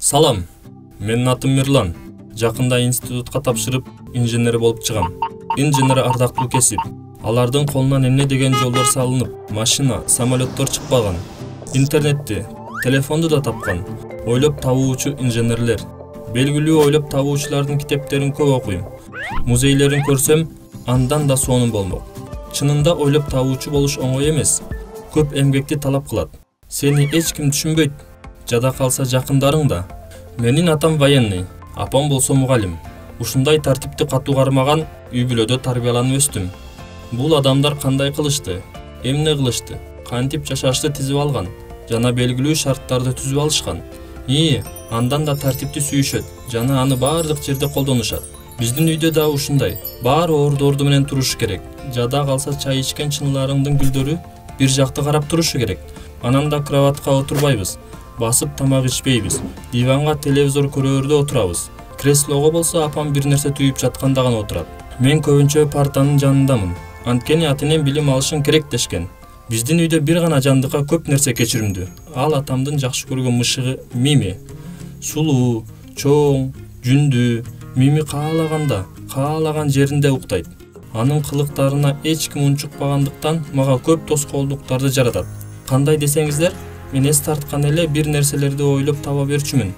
Салам, менин атым Мирлан. Жакында институтка тапшырып, инженер болуп чыгам. Инженер ардактуу кесип. Алардын колунан эмне деген жолдор салынып, машина, самолеттор чыкпаган. Интернетти, телефонду да тапкан. Ойлоп табуучу инженерлер. Белгилүү ойлоп табуучулардын китептерин көп окуйм. Музейлерин көрсөм, андан да сонун болмок. Чынында ойлоп табуучу болуш оңой эмес. Көп эмгекти талап кылат. Сени эч ким түшүнбөйт. Жада калса жакындарың да. Менин атам военный, апам болсо мугалим. Ушундай тартипти катуу кармаган үй-бүлөдө тарбияланып өстүм. Бул адамдар кандай кылышты, эмне кылышты, кантип жашашты тизип алган жана белгилүү шарттарды түзүп алышкан. Андан да тартипти сүйүшөт жана аны баардык жерде колдонушат. Биздин үйдө да ушундай. Баары орду менен турушу керек. Жада калса чай ичкен чынларыңдын гүлдөрү бир жакты карап турушу керек. Анан да кроватка отурбайбыз. Басып тамак ичпейбиз. Диванга телевизор көрөрдө отурабыз. Креслого болсо апам бир нерсе түйүп жатканда гана отурат. Мен көбүнчө партанын жанындамын. Анткени атенем билим алышың керек дешкен. Биздин үйдө бир гана жандыкка көп нерсе кечиримдүү. Ал атамдын жакшы көргөн мышыгы Мими. Сулуу, чоң, жүндүү. Мими каалаганда, каалаган жеринде уктайт. Анын кылыктарына эч ким унчукпагандыктан мага көп тоскоолдуктарды жаратат. Кандай десеңиздер, мен эс тарткан эле бир нерселерди ойлоп таба берчүмүн.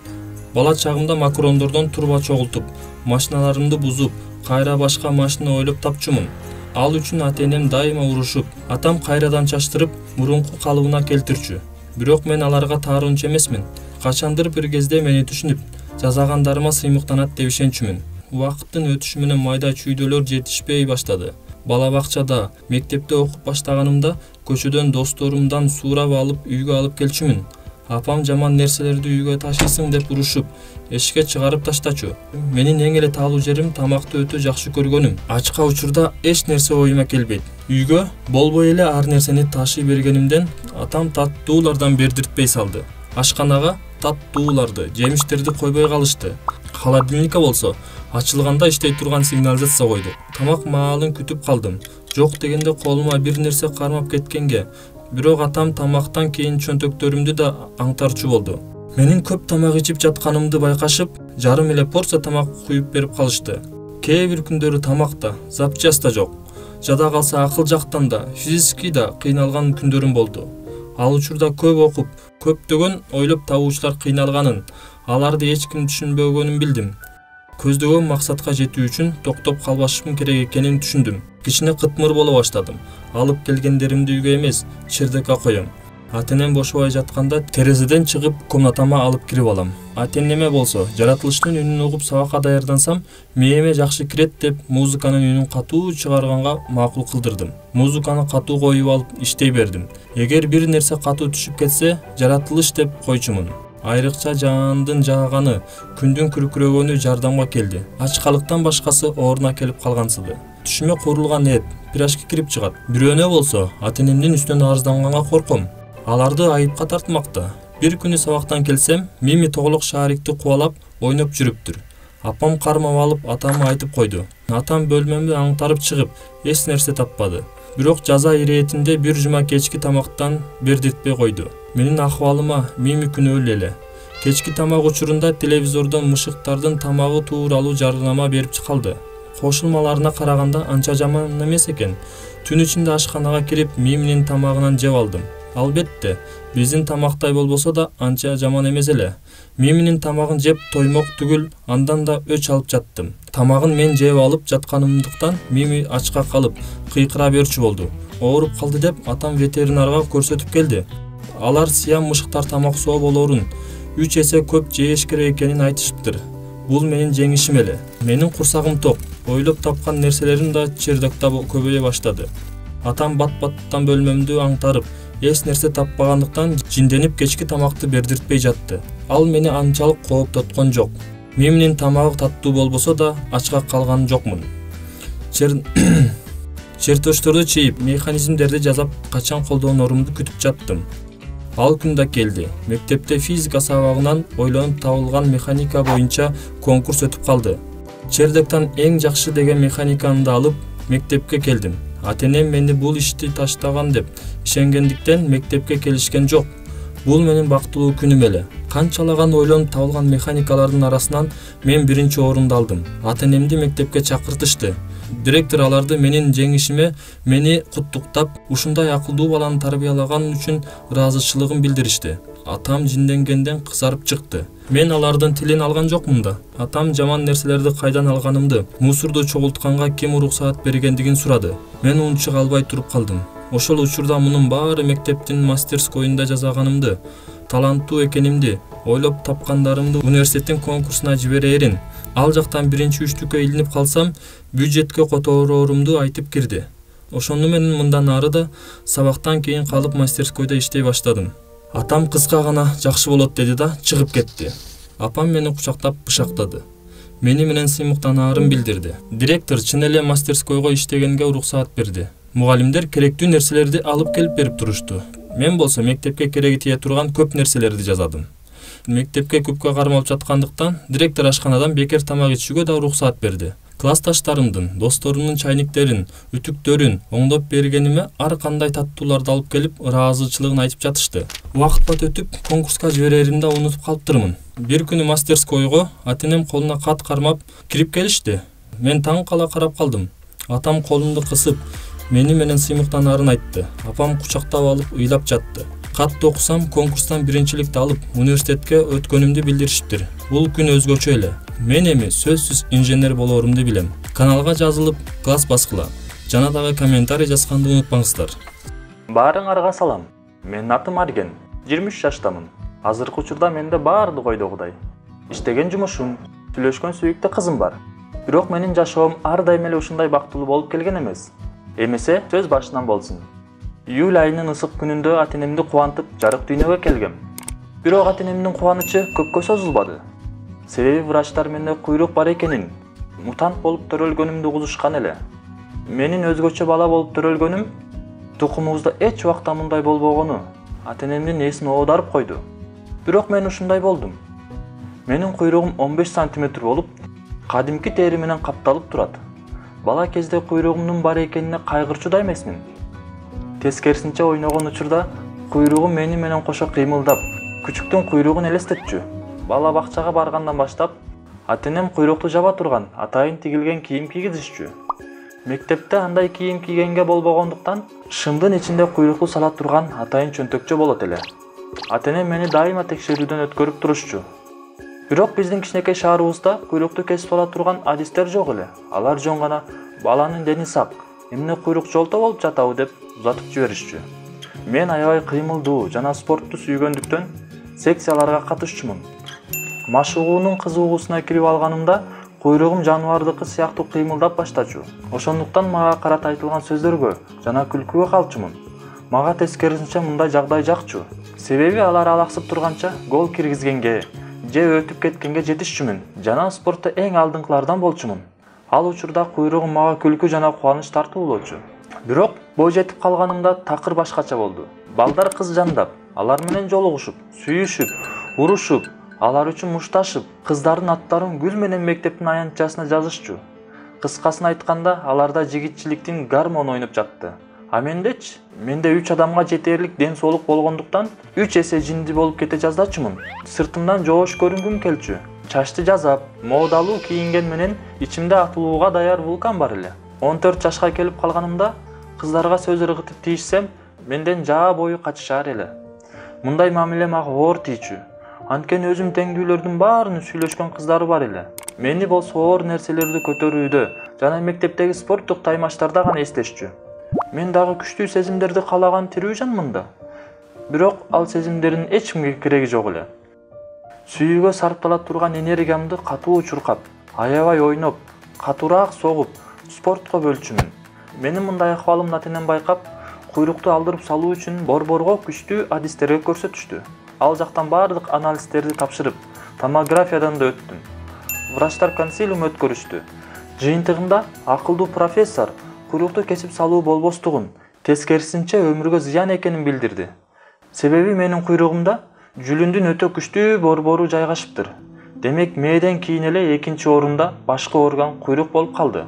Бала чагымда макрондордон турба чогултуп, машиналарымды бузуп, кайра башка машина ойлоп тапчумун. Ал үчүн атенем дайыма урушуп, атам кайрадан чаштырып, мурунку калыбына келтирчү. Бирок мен аларга таарынчу эмесмин. Качандыр бир кезде мени түшүнүп, жазагандарыма сыймыктанат деп ишенчүмүн. Убакыттын өтүшү менен майда чүйдөлөр жетишпей баштады. Бала бакчада, мектепте окуп баштаганымда көчөдөн досторумдан суурап алып үйгө алып келчүмүн. Апам жаман нерселерди үйгө ташыйсың деп урушуп, эшикке чыгарып таштачу. Менин эң эле таалуу жерим тамакты өтө жакшы көргөнүм. Ачка учурда эч нерсе оюма келбейт. Үйгө болбой эле ар нерсени ташый бергенимден атам таттуулардан бердиртпей салды. Ашканага таттууларды, жемиштерди койбой калышты. Холодильникке болсо ачылганда иштей турган сигнализация койду. Тамак маалын күтүп калдым. Жок дегенде колума бир нерсе кармап кеткенге, бирок атам тамактан кийин чөнтөктөрүмдү да аңтарчу болду. Менин көп тамак ичип жатканымды байкашып, жарым эле порция тамак куюп берип калышты. Кээ бир күндөрү тамакта, запчаста жок. Жада калса акыл жактан да, физически да кыйналган күндөрүм болду. Ал учурда көп окуп, көптөгөн ойлоп табуучулар кыйналганын, аларды эч ким түшүнбөгөнүн билдим. Көздөгөн максатка жетүү үчүн токтоп калбашым керек экенин түшүндүм. Кичине кытмыр боло баштадым. Алып келгендеримди үйгө эмес, чердакка коем. Атенем бошобой жатканда терезеден чыгып комнатама алып кирип алам. Атенеме болсо жаратылыштын үнүн угуп сабакка даярдансам, мээме жакшы кирет деп музыканын үнүн катуу чыгарганга макул кылдырдым. Музыканы катуу коюп алып иштей бердим. Эгер бир нерсе катуу түшүп кетсе, жаратылыш деп койчумун. Айрыкча жаандын жааганы, күндүн күркүрөгөнү жардамга келди. Ачкалыктан башкасы ордуна келип калгансыды. Түшүмө курулган эт, пирашка кирип чыгат. Бирөөнө болсо атенемдин үстүнөн арызданганга корком. Аларды айыпка тартмакта. Бир күнү сабактан келсем, Мими тоглок шарикти кубалап, ойноп жүрүптүр. Апам кармап алып атама айтып койду. Атам бөлмөмдү аңтарып чыгып, эч нерсе таппады. Бирок жаза иретинде бир жума кечки тамактан бердиртпей койду. Менин акыбалыма Мими күнөөлүү эле. Кечки тамак учурунда телевизордон мышыктардын тамагы тууралуу жарнама берип калды. Кошулмаларына караганда анча жаман эмес экен. Түн ичинде ашканага кирип Миминин тамагынан жеп алдым. Албетте, биздин тамактай болбосо да анча жаман эмес эле. Миминин тамагын жеп тоймок түгүл, андан да өч алып жаттым. Тамагын мен жеп алып жатканымдыктан Мими ачка калып, кыйкыра берчү болду. Ооруп калды деп атам ветеринарга көрсөтүп келди. Алар сыян мышыктар тамак соо болорун 3 эсе көп жеш керек экенин айтышыптыр. Бул менин жеңишим эле. Менин курсагым ток. Ойлоп тапкан нерселерим да чердакта көбөйө баштады. Атам бат-баттан бөлмөмдү аңтарып, эч нерсе таппагандыктан жинденип кечки тамакты бердиртпей жатты. Ал мени анчалык кооптоткон жок. Миминин тамагы таттуу болбосо да ачка калган жокмун. Чертеждорду чийип, механизмдерди жазап, качан колдонорумду күтүп жаттым. Ал күн да келди. Мектепте физика сабагынан ойлонуп табылган механика боюнча конкурс өтүп калды. Чердактан эң жакшы деген механиканы алып мектепке келдим. Атенем мени бул ишти таштаган деп ишенгендиктен мектепке келишкен жок. Бул менин бактылуу күнүм эле. Канчалаган ойлонуп табылган механикалардын арасынан мен биринчи орунду алдым. Ата-энемди мектепке чакыртышты. Директор аларды менин жеңишиме мени куттуктап, ушундай акылдуу баланы тарбиялаган үчүн ыраазычылыгын билдиришти. Атам жинденгенден кызарып чыкты. Мен алардын тилин алган жокмун да. Атам жаман нерселерди кайдан алганымды, мусорду чогултканга ким уруксаат бергендигин сурады. Мен унчук албай туруп калдым. Ошол учурда мунун баары мектептин мастерскойунда жасаганымды, таланттуу экенимди, ойлоп тапкандарымды университеттин конкурсуна жиберерин, ал жактан биринчи үчтүккө илинип калсам, бюджетке котороорумду айтып кирди. Ошону менен мындан ары да сабактан кийин калып мастерскойдо иштей баштадым. Атам кыска гана жакшы болот деди да чыгып кетти. Апам мени кучактап бышактады. Мени менен сыймыктанаарын билдирди. Директор чын эле мастерскойго иштегенге уруксаат берди. Мугалимдер керектүү нерселерди алып келип берип турушту. Мен болсо мектепке кереги тие турган көп нерселерди жазадым. Мектепке көпкө кармалып жаткандыктан директор ашканадан бекер тамак ичүүгө да уруксаат берди. Классташтарымдын, досторумдун чайниктерин, үтүктөрүн оңдоп бергениме ар кандай таттууларды алып келип ыраазычылыгын айтып жатышты. Убакыт өтүп, конкурска жибереримди унутуп калыптырмын. Бир күнү мастерскойго ата-энем колуна кат кармап кирип келишти. Мен таң кала карап калдым. Атам колумду кысып, мени менен сыймыктанаарын айтты. Апам кучактап алып ыйлап жатты. Катты окусам, конкурстан биринчиликти алып, университетке өткөнүмдү билдиришиптир. Бул күн өзгөчө эле. Мен эми сөзсүз инженер болоорумду билем. Каналга жазылып, класс баскыла. Жана дагы комментарий жазганды унутпаңыздар. Баарыңарга салам. Менин атым Арген. 23 жаштамын. Азыркы учурда менде баардык ойдогудай. Иштеген жумушум, сүйлөшкөн сүйүктүү кызым бар. Бирок менин жашоом ар дайым эле ушундай бактылуу болуп келген эмес. Эмесе сөз башынан болсун. Июль айынын ысык күнүндө ата-энемди кубантып, жарык дүйнөгө келгем. Бирок ата-энемдин кубанычы көпкө созулбады. Себеби врачтар менде куйрук бар экенин, мутант болуп төрөлгөнүмдү угузушкан эле. Менин өзгөчө бала болуп төрөлгөнүм, тукумубузда эч убакта мындай болбогону ата-энемдин эсин оодарып койду. Бирок мен ушундай болдум. Менин куйругум 15 сантиметр болуп, кадимки тери менен капталып турат. Бала кезде куйругумдун бар экенине кайгырчу да эмесмин. Тескерисинче ойногон учурда куйругум мени менен кошо кыймылдап, күчүктүн куйругун элестетчү. Бала бакчага баргандан баштап, ата-энем куйрукту жаба турган атайын тигилген кийим кийгизишчү. Мектепте андай кийим кийгенге болбогондуктан, шымдын ичинде куйрукту сала турган атайын чөнтөкчө болот эле. Ата-энем мени дайыма текшерүүдөн өткөрүп турушчу. Бирок биздин кичинекей шаарыбызда куйрукту кесип ала турган адистер жок эле. Алар жөн гана баланын дени сак, эмне куйрук жолто болуп жатабы деп узатып жиберишчү. Мен аябай кыймылдуу жана спортту сүйгөндүктөн секцияларга катышчумун. Машыгуунун кызыгуусуна кирип алганымда куйругум жаныбардыкы сыяктуу кыймылдап баштачу. Ошондуктан мага карата айтылган сөздөргө жана күлкүгө калчумун. Мага тескерисинче мындай жагдай жакчу. Себеби алар алаксып турганча гол киргизгенге же өтүп кеткенге жетишчүмүн жана спортто эң алдыңкылардан болчумун. Ал учурда куйругум мага күлкү жана кубаныч тартуулоочу. Бирок бой жетип калганымда такыр башкача болду. Балдар кыз жандап, алар менен жолугушуп, сүйүшүп, урушуп, алар үчүн мушташып, кыздардын аттарын гүл менен мектептин аянтчасына жазышчу. Кыскасын айтканда, аларда жигитчиликтин гормону ойноп жатты. А менде 3 адамга жетерлик ден соолук болгондуктан 3 эсе жинди болуп кете жаздачумун. Сыртымдан жоош көрүнгүм келчү. Чачты жазап, модалуу кийинген менен ичимде атылууга даяр вулкан бар эле. 14 жашка келип калганымда кыздарга сөз ыргытып тийишсем, менден жаа бою качышар эле. Мындай мамиле мага оор тийчү. Анткени өзүм теңдүүлөрдүн баарынын сүйлөшкөн кыздары бар эле. Мени болсо оор нерселерди көтөрүүдө жана мектептеги спорттук таймаштарда гана эстешчү. Мен дагы күчтүү сезимдерди каалаган тирүү жанмын да. Бирок ал сезимдердин эч кимге кереги жок эле. Сүйүүгө сарптала турган энергиямды катуу чуркап, аябай ойноп, катуураак согуп, спортко бөлчүмүн. Менин мындай акыбалымды ата-энем байкап, куйрукту алдырып салуу үчүн борборго күчтүү адистерге көрсөтүштү. Ал жактан бардык анализдерди тапшырып, томографиядан да өттүм. Врачтар консилиум өткөрүштү. Жыйынтыгында акылдуу профессор куйрукту кесип салуу болбостугун, тескерисинче өмүргө зыян экенин билдирди. Себеби менин куйругумда жүлүндүн өтө күчтүү борбору жайгашыптыр. Демек, мээден кийин эле экинчи орунда башкы орган куйрук болуп калды.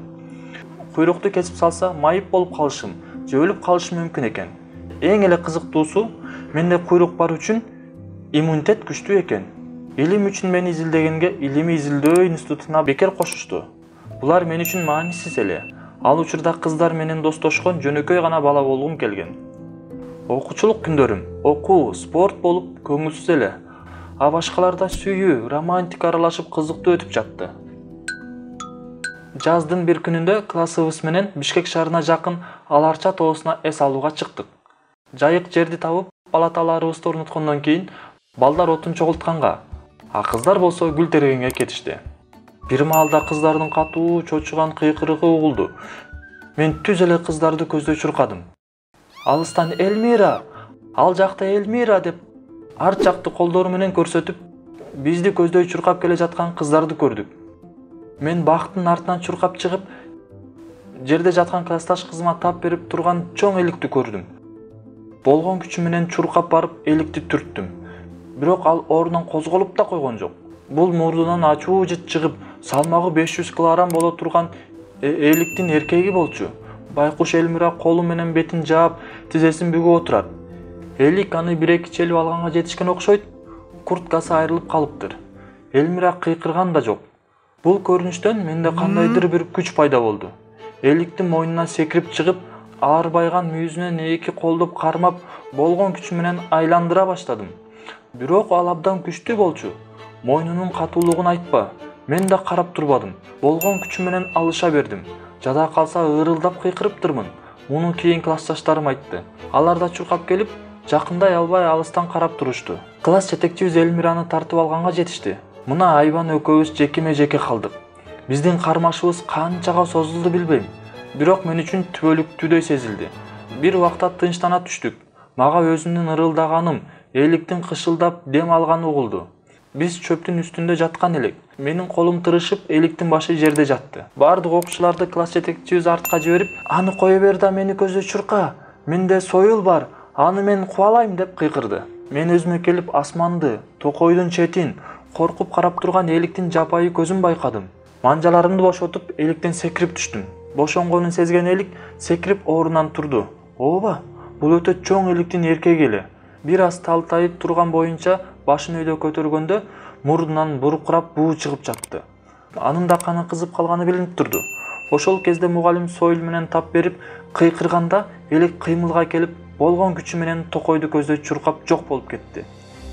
Куйрукту кесип салса, майып болуп калышым же өлүп калышым мүмкүн экен. Эң эле кызыктуусу, менде куйрук бар үчүн иммунитет күчтүү экен. Илим үчүн мени изилдегенге илимий изилдөө институтуна бекер кошушту. Булар мен үчүн маанисиз эле. Ал учурда кыздар менен достошкон жөнөкөй гана бала болгум келген. Окуучулук күндөрүм окуу, спорт болуп көңүлсүз эле. А башкаларда сүйүү, романтика аралашып кызыктуу өтүп жатты. Жаздын бир күнүндө классыбыз менен Бишкек шаарына жакын Аларча тоосуна эс алууга чыктык. Жайык жерди табып, палаталарыбызды орноткондон кийин балдар отун чогултканга, а кыздар болсо гүл тергенге кетишти. Бир маалда кыздардын катуу чочуган кыйкырыгы угулду. Мен түз эле кыздарды көздөй чуркадым. Алыстан Элмира, ал жакта Элмира деп арт жакты колдору менен көрсөтүп, бизди көздөй чуркап келе жаткан кыздарды көрдүк. Мен бактын артынан чуркап чыгып, жерде жаткан классташ кызыма тап берип турган чоң эликти көрдүм. Болгон күчүм менен чуркап барып эликти түрттүм. Бирок ал ордунан козголуп да койгон жок. Бул мурдунан ачуу жыт чыгып, салмагы 500 килограмм боло турган эликтин эркеги болчу. Байкуш Элмира колу менен бетин жаап, тизесин бүгүп отурат. Элик аны 1-2 челип алганга жетишкен окшойт. Курткасы айрылып калыптыр. Элмира кыйкырган да жок. Бул көрүнүштөн менде кандайдыр бир күч пайда болду. Эликтин мойнунан секирип чыгып, аарбайган мүйүзүнөн 2 колдоп кармап, болгон күчүм менен айландыра баштадым. Бирок ал абдан күчтүү болчу. Мойнунун катуулугун айтпа. Мен да карап турбадым. Болгон күчүм менен алыша бердим. Жада калса ырылдап кыйкырыптырмын. Муну кийин классташтарым айтты. Алар да чуркап келип, жакындай албай алыстан карап турушту. Класс жетекчибиз Элмираны тартып алганга жетишти. Мына Айбан экөөбүз жекеме-жеке калдык. Биздин кармашыбыз канчага созулду билбейм. Бирок мен үчүн түбөлүктүүдөй сезилди. Бир убакта тынчтана түштүк. Мага өзүмдүн ырылдаганым, эликтин кышылдап дем алганы угулду. Биз чөптүн үстүндө жаткан элек. Менин колум тырышып, эликтин башы жерде жатты. Бардык окуучуларды класс жетекчибиз артка жиберип, "Аны кое бер да мени көздөй чурка. Менде союл бар. Аны мен кубалайм" деп кыйкырды. Мен өзүмө келип асманды, токойдун четин, коркуп карап турган эликтин жапайы көзүн байкадым. Манжаларымды бошотуп, эликтен секирип түштүм. Бошонгонун сезген элик секирип орунан турду. Ооба, бул өтө чоң эликтин эркеги эле. Бир аз талтайып турган боюнча башын өйдө көтөргөндө мурдунан буркурап буу чыгып жатты. Анын да каны кызып калганы билинип турду. Ошол кезде мугалим союл менен тап берип кыйкырганда элик кыймылга келип, болгон күчү менен токойду көздөй чуркап жок болуп кетти.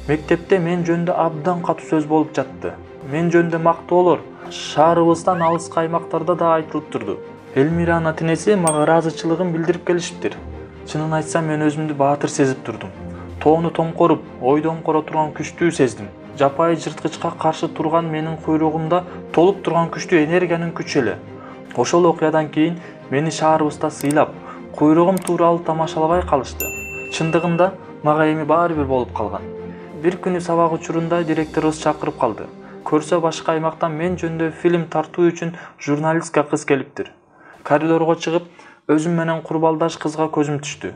Мектепте мен жөнүндө абдан катуу сөз болуп жатты. Мен жөнүндө мактоолор шаарыбыздан алыскы аймактарда да айтылып турду. Элмиранын ата-энеси мага ыраазычылыгын билдирип келишиптир. Чынын айтсам, мен өзүмдү баатыр сезип турдум. Тоону томкоруп, ойдон кора турган күчтүү сездим. Жапайы жырткычка каршы турган менин куйругумда толуп турган күчтүү энергиянын күчү эле. Ошол окуядан кийин мени шаарыбызда сыйлап, куйругум тууралуу тамашалабай калышты. Чындыгында мага эми баары бир болуп калган. Бир күнү сабак учурунда директорубуз чакырып калды. Көрсө башка аймактан мен жөнүндө фильм тартуу үчүн журналистка кыз келиптир. Коридорго чыгып, өзүм менен курбалдаш кызга көзүм түштү.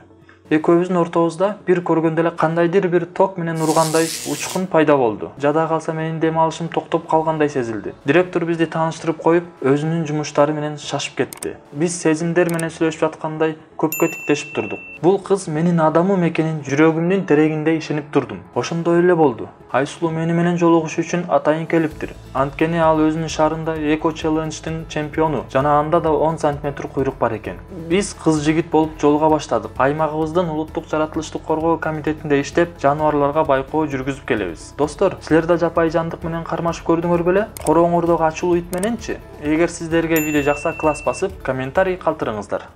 Экөөбүздүн ортобузда бир көргөндө эле кандайдыр бир ток менен ургандай учкун пайда болду. Жада калса менин дем алышым токтоп калгандай сезилди. Директор бизди тааныштырып коюп, өзүнүн жумуштары менен шашып кетти. Биз сезимдер менен сүйлөшүп жаткандай көпкө тиктешип турдук. Бул кыз менин адамым экенин жүрөгүмдүн терегинде ишенип турдум. Ошондой эле болду. Айсулуу мени менен жолугуш үчүн атайын келиптир. Анткени ал өзүнүн шаарында эко челлендждин чемпиону жана анда да 10 см куйрук бар экен. Биз кыз жигит болуп жолуга баштадык. Аймагыбыздын улуттук жаратылыштык коргоо комитетинде иштеп, жаныбарларга байкоо жүргүзүп келебиз. Достор, силер да жапайы жандык менен кармашып көрдүңөр беле? Корооңордогу ачуулуу ит мененчи? Эгер сиздерге видео жакса, класс басып, комментарий калтырыңыздар.